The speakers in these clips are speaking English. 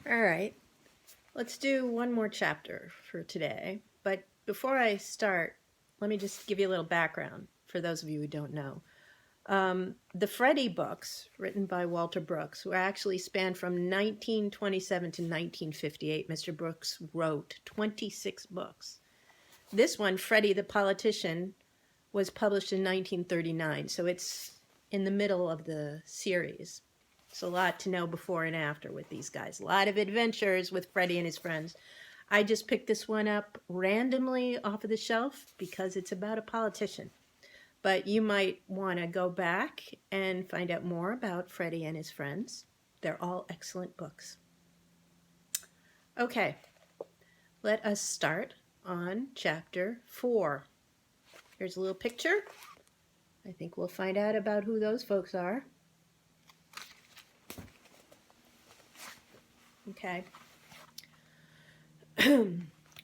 All right, let's do one more chapter for today. But before I start, let me just give you a little background for those of you who don't know. The Freddy books, written by Walter Brooks, were actually spanned from 1927 to 1958. Mr. Brooks wrote 26 books. This one, Freddy the Politician, was published in 1939, so it's in the middle of the series. It's a lot to know before and after with these guys. A lot of adventures with Freddy and his friends. I just picked this one up randomly off of the shelf because it's about a politician. But you might want to go back and find out more about Freddy and his friends. They're all excellent books. Okay, let us start on chapter 4. Here's a little picture. I think we'll find out about who those folks are. Okay.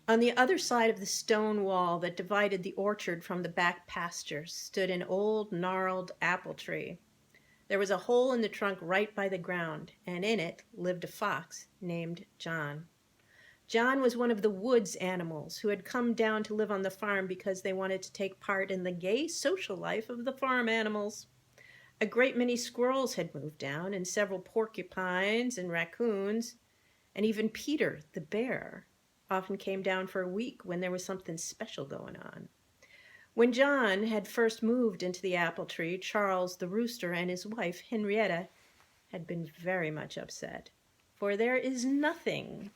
On the other side of the stone wall that divided the orchard from the back pasture stood an old, gnarled apple tree. There was a hole in the trunk right by the ground, and in it lived a fox named John. John was one of the woods animals who had come down to live on the farm because they wanted to take part in the gay social life of the farm animals. A great many squirrels had moved down, and several porcupines and raccoons, and even Peter, the bear, often came down for a week when there was something special going on. When John had first moved into the apple tree, Charles the rooster and his wife, Henrietta, had been very much upset, for there is nothing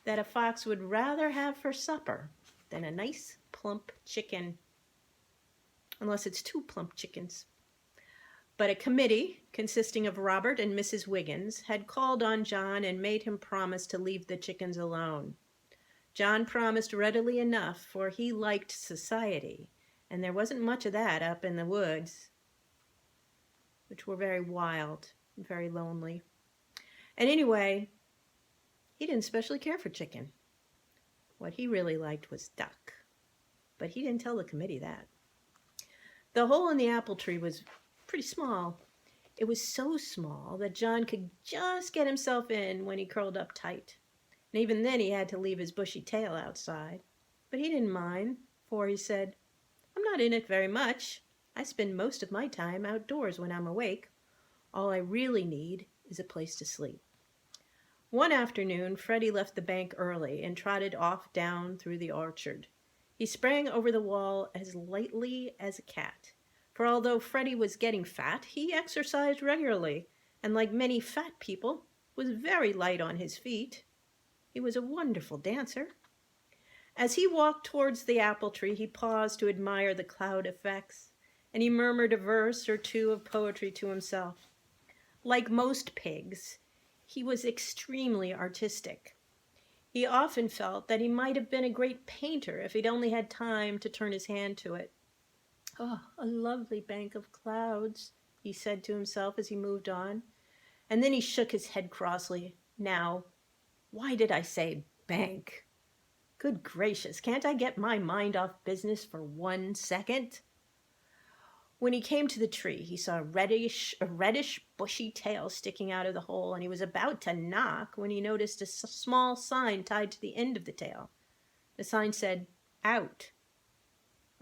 that a fox would rather have for supper than a nice plump chicken, unless it's 2 plump chickens. But a committee, consisting of Robert and Mrs. Wiggins, had called on John and made him promise to leave the chickens alone. John promised readily enough, for he liked society, and there wasn't much of that up in the woods, which were very wild and very lonely. And anyway, he didn't especially care for chicken. What he really liked was duck, but he didn't tell the committee that. The hole in the apple tree was pretty small. It was so small that John could just get himself in when he curled up tight. And even then he had to leave his bushy tail outside. But he didn't mind, for he said, "I'm not in it very much. I spend most of my time outdoors when I'm awake. All I really need is a place to sleep." One afternoon, Freddy left the bank early and trotted off down through the orchard. He sprang over the wall as lightly as a cat. For although Freddy was getting fat, he exercised regularly, and like many fat people, was very light on his feet. He was a wonderful dancer. As he walked towards the apple tree, he paused to admire the cloud effects, and he murmured a verse or two of poetry to himself. Like most pigs, he was extremely artistic. He often felt that he might have been a great painter if he'd only had time to turn his hand to it. "Oh, a lovely bank of clouds," he said to himself as he moved on. And then he shook his head crossly. Now, why did I say bank? Good gracious, can't I get my mind off business for 1 second? When he came to the tree, he saw a reddish bushy tail sticking out of the hole, and he was about to knock when he noticed a small sign tied to the end of the tail. The sign said, "Out."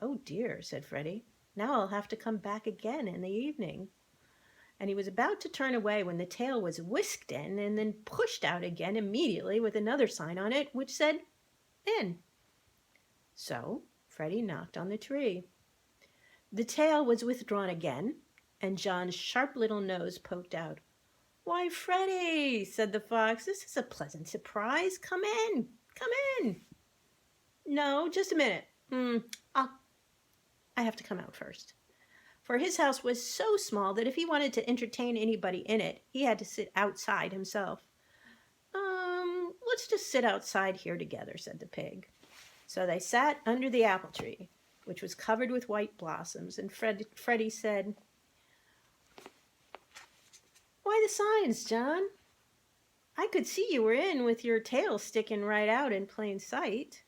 "Oh dear," said Freddy. "Now I'll have to come back again in the evening." And he was about to turn away when the tail was whisked in and then pushed out again immediately with another sign on it which said, "In." So Freddy knocked on the tree. The tail was withdrawn again, and John's sharp little nose poked out. "Why, Freddy," said the fox, "this is a pleasant surprise. Come in, come in." "No, just a minute. I have to come out first." For his house was so small that if he wanted to entertain anybody in it, he had to sit outside himself. Let's just sit outside here together," said the pig. So they sat under the apple tree, which was covered with white blossoms, and Freddy said, "Why the signs, John? I could see you were in with your tail sticking right out in plain sight."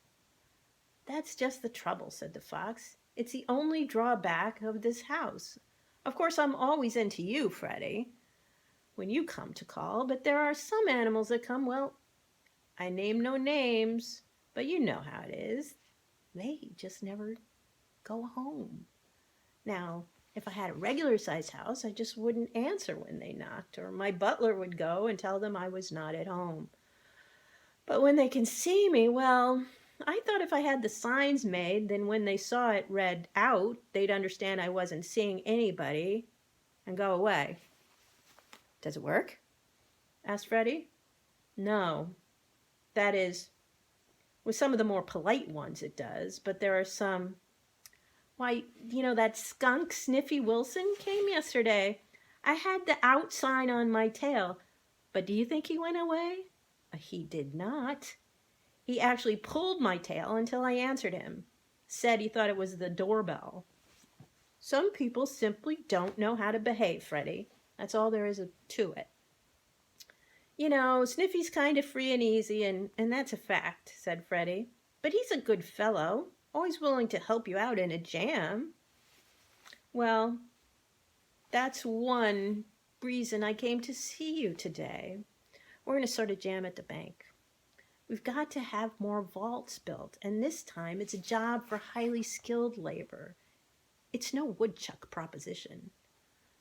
"That's just the trouble," said the fox. "It's the only drawback of this house. Of course, I'm always into you, Freddy, when you come to call, but there are some animals that come, well, I name no names, but you know how it is. They just never go home. Now, if I had a regular-sized house, I just wouldn't answer when they knocked, or my butler would go and tell them I was not at home. But when they can see me, well, I thought if I had the signs made, then when they saw it read out, they'd understand I wasn't seeing anybody and go away. Does it work? Asked Freddy. No. That is, with some of the more polite ones it does, but there are some. Why, that skunk Sniffy Wilson came yesterday. I had the out sign on my tail, but do you think he went away? He did not. He actually pulled my tail until I answered him. Said he thought it was the doorbell. Some people simply don't know how to behave, Freddy. That's all there is to it. Sniffy's kind of free and easy, and that's a fact, said Freddy. But he's a good fellow, always willing to help you out in a jam. Well, that's one reason I came to see you today. We're in a sort of jam at the bank. We've got to have more vaults built, and this time it's a job for highly skilled labor. It's no woodchuck proposition.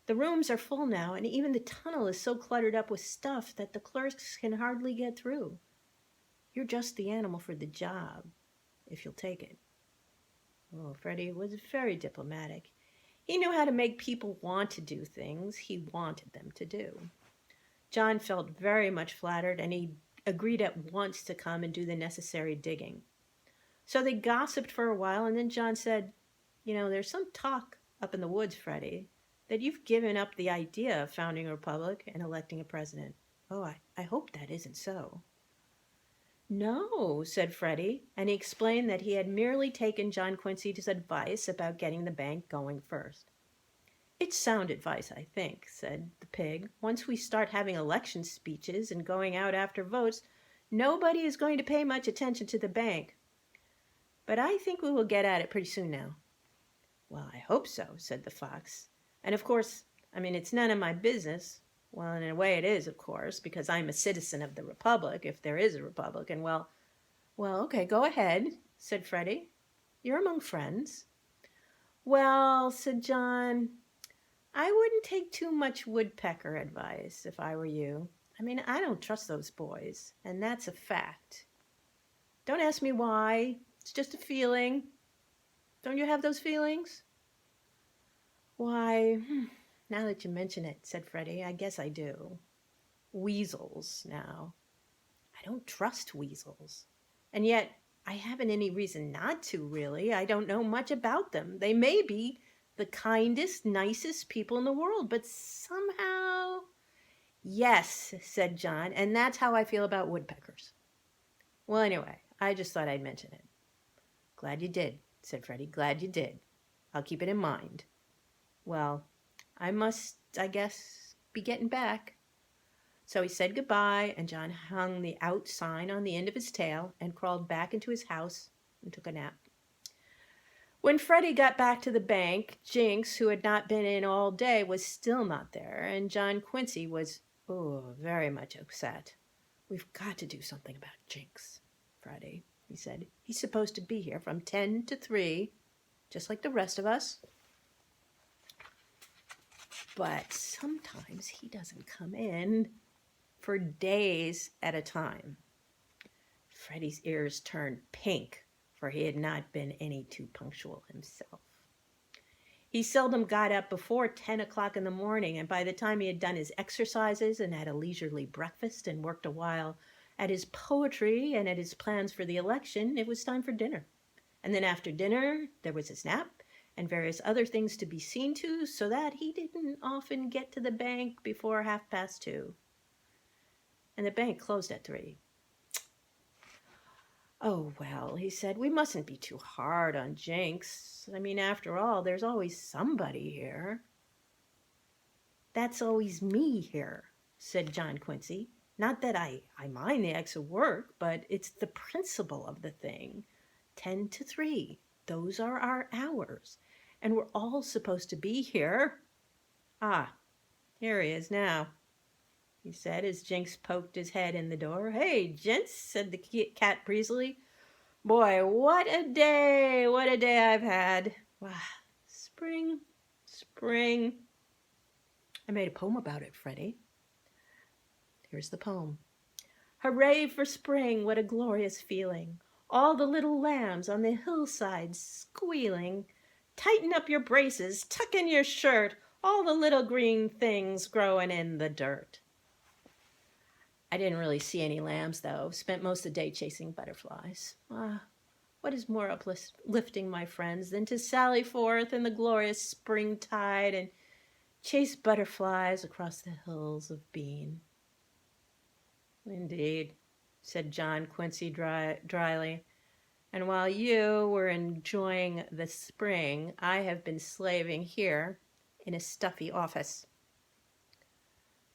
The rooms are full now, and even the tunnel is so cluttered up with stuff that the clerks can hardly get through. You're just the animal for the job, if you'll take it. Oh, Freddy was very diplomatic. He knew how to make people want to do things he wanted them to do. John felt very much flattered, and he agreed at once to come and do the necessary digging. So they gossiped for a while, and then John said, there's some talk up in the woods, Freddy, that you've given up the idea of founding a republic and electing a president. Oh, I hope that isn't so. No, said Freddy, and he explained that he had merely taken John Quincy's advice about getting the bank going first. It's sound advice, I think, said the pig. Once we start having election speeches and going out after votes, nobody is going to pay much attention to the bank. But I think we will get at it pretty soon now. Well, I hope so, said the fox. And of course, it's none of my business. Well, in a way it is, of course, because I'm a citizen of the republic, if there is a republic. And well, okay, go ahead, said Freddy. You're among friends. Well, said John, I wouldn't take too much woodpecker advice if I were you. I don't trust those boys, and that's a fact. Don't ask me why. It's just a feeling. Don't you have those feelings? Why, now that you mention it, said Freddy, I guess I do. Weasels, now. I don't trust weasels. And yet, I haven't any reason not to, really. I don't know much about them. They may be the kindest, nicest people in the world, but somehow... Yes, said John, and that's how I feel about woodpeckers. Well, anyway, I just thought I'd mention it. Glad you did, said Freddy. Glad you did. I'll keep it in mind. Well, I must, I guess, be getting back. So he said goodbye, and John hung the out sign on the end of his tail and crawled back into his house and took a nap. When Freddy got back to the bank, Jinx, who had not been in all day, was still not there, and John Quincy was, very much upset. We've got to do something about Jinx, Freddy, he said. He's supposed to be here from 10 to 3, just like the rest of us. But sometimes he doesn't come in for days at a time. Freddy's ears turned pink, for he had not been any too punctual himself. He seldom got up before 10 o'clock in the morning, and by the time he had done his exercises and had a leisurely breakfast and worked a while at his poetry and at his plans for the election, it was time for dinner. And then after dinner, there was his nap and various other things to be seen to, so that he didn't often get to the bank before 2:30. And the bank closed at 3. Oh, well, he said, we mustn't be too hard on Jinx. After all, there's always somebody here. That's always me here, said John Quincy. Not that I mind the extra work, but it's the principle of the thing. 10 to 3, those are our hours, and we're all supposed to be here. Ah, here he is now. he said as Jinx poked his head in the door. "Hey, gents," said the cat breezily. "Boy, what a day I've had. Wow, spring, spring." I made a poem about it, Freddy. Here's the poem. Hooray for spring, what a glorious feeling. All the little lambs on the hillside squealing. Tighten up your braces, tuck in your shirt, all the little green things growing in the dirt. I didn't really see any lambs, though. Spent most of the day chasing butterflies. What is more uplifting, my friends, than to sally forth in the glorious springtide and chase butterflies across the hills of bean? Indeed, said John Quincy dryly. And while you were enjoying the spring, I have been slaving here in a stuffy office.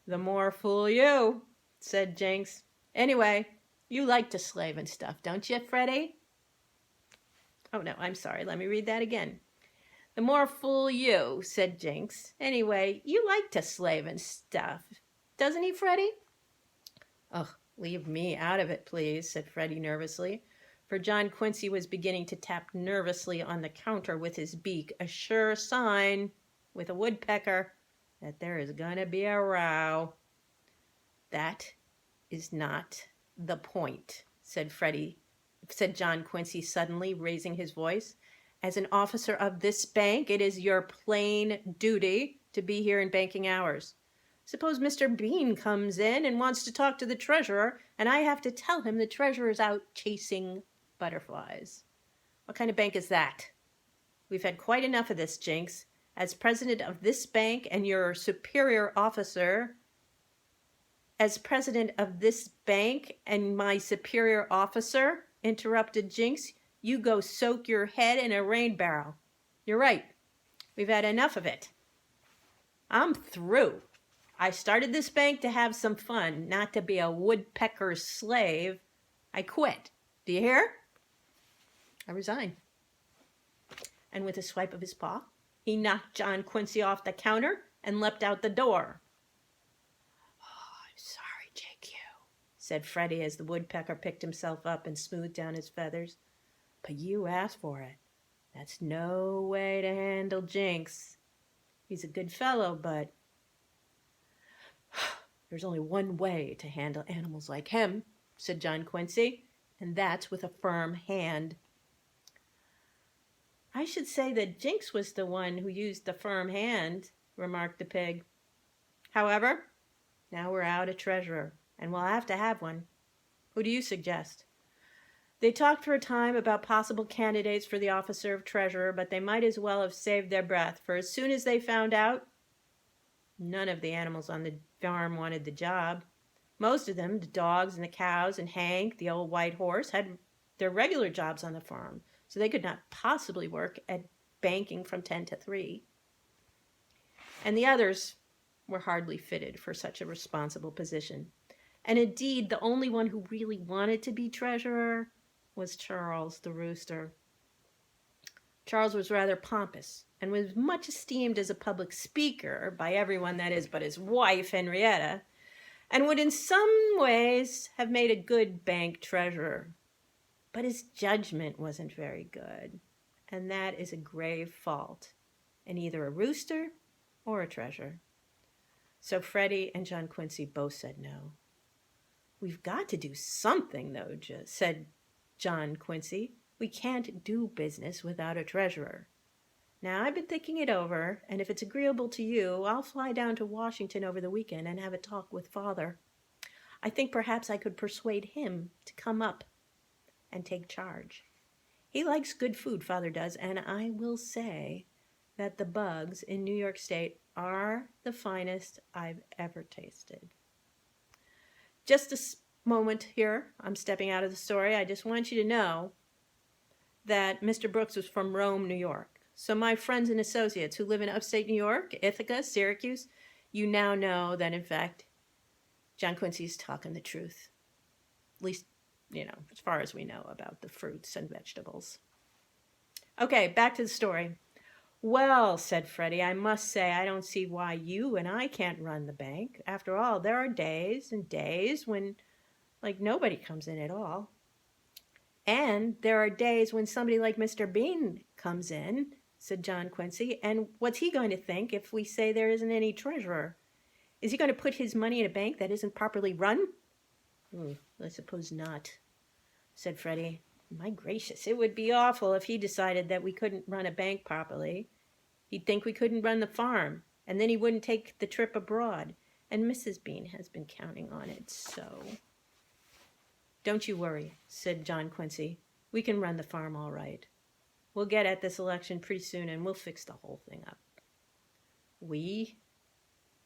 The more fool you, said Jinx. Anyway, you like to slave and stuff, don't you, Freddy? Oh, no, I'm sorry. Let me read that again. The more fool you, said Jinx. Anyway, you like to slave and stuff, doesn't he, Freddy? Oh, leave me out of it, please, said Freddy nervously, for John Quincy was beginning to tap nervously on the counter with his beak, a sure sign, with a woodpecker, that there is going to be a row. That is not the point, said John Quincy suddenly, raising his voice. As an officer of this bank, it is your plain duty to be here in banking hours. Suppose Mr. Bean comes in and wants to talk to the treasurer, and I have to tell him the treasurer's out chasing butterflies. What kind of bank is that? We've had quite enough of this, Jinx. As president of this bank and your superior officer, as president of this bank and my superior officer, interrupted Jinx, you go soak your head in a rain barrel. You're right. We've had enough of it. I'm through. I started this bank to have some fun, not to be a woodpecker's slave. I quit. Do you hear? I resign. And with a swipe of his paw, he knocked John Quincy off the counter and leapt out the door. Oh, I'm sorry, JQ, said Freddy as the woodpecker picked himself up and smoothed down his feathers. But you asked for it. That's no way to handle Jinx. He's a good fellow, but there's only one way to handle animals like him, said John Quincy, and that's with a firm hand. I should say that Jinx was the one who used the firm hand, remarked the pig. However, now we're out a treasurer, and we'll have to have one. Who do you suggest? They talked for a time about possible candidates for the office of treasurer, but they might as well have saved their breath, for as soon as they found out, none of the animals on the farm wanted the job. Most of them, the dogs and the cows and Hank, the old white horse, had their regular jobs on the farm, so they could not possibly work at banking from 10 to 3. And the others were hardly fitted for such a responsible position. And indeed, the only one who really wanted to be treasurer was Charles the rooster. Charles was rather pompous and was much esteemed as a public speaker by everyone, that is, but his wife, Henrietta, and would in some ways have made a good bank treasurer. But his judgment wasn't very good, and that is a grave fault in either a rooster or a treasurer. So Freddy and John Quincy both said no. We've got to do something, though, said John Quincy. We can't do business without a treasurer. Now, I've been thinking it over, and if it's agreeable to you, I'll fly down to Washington over the weekend and have a talk with Father. I think perhaps I could persuade him to come up and take charge. He likes good food, Father does, and I will say that the bugs in New York State are the finest I've ever tasted. Just a moment here. I'm stepping out of the story. I just want you to know that Mr. Brooks was from Rome, New York. So my friends and associates who live in upstate New York, Ithaca, Syracuse, you now know that, in fact, John Quincy is talking the truth. At least, as far as we know about the fruits and vegetables. Okay, back to the story. Well, said Freddie, I must say I don't see why you and I can't run the bank. After all, there are days and days when, like, nobody comes in at all. And there are days when somebody like Mr. Bean comes in, said John Quincy, and what's he going to think if we say there isn't any treasurer? Is he going to put his money in a bank that isn't properly run? I suppose not, said Freddie. My gracious, it would be awful if he decided that we couldn't run a bank properly. He'd think we couldn't run the farm, and then he wouldn't take the trip abroad. And Mrs. Bean has been counting on it, so... Don't you worry, said John Quincy. We can run the farm all right. We'll get at this election pretty soon, and we'll fix the whole thing up. We?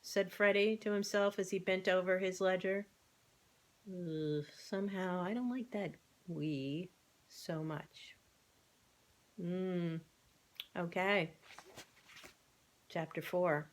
Said Freddie to himself as he bent over his ledger. Somehow I don't like that we so much. Okay. Chapter 4.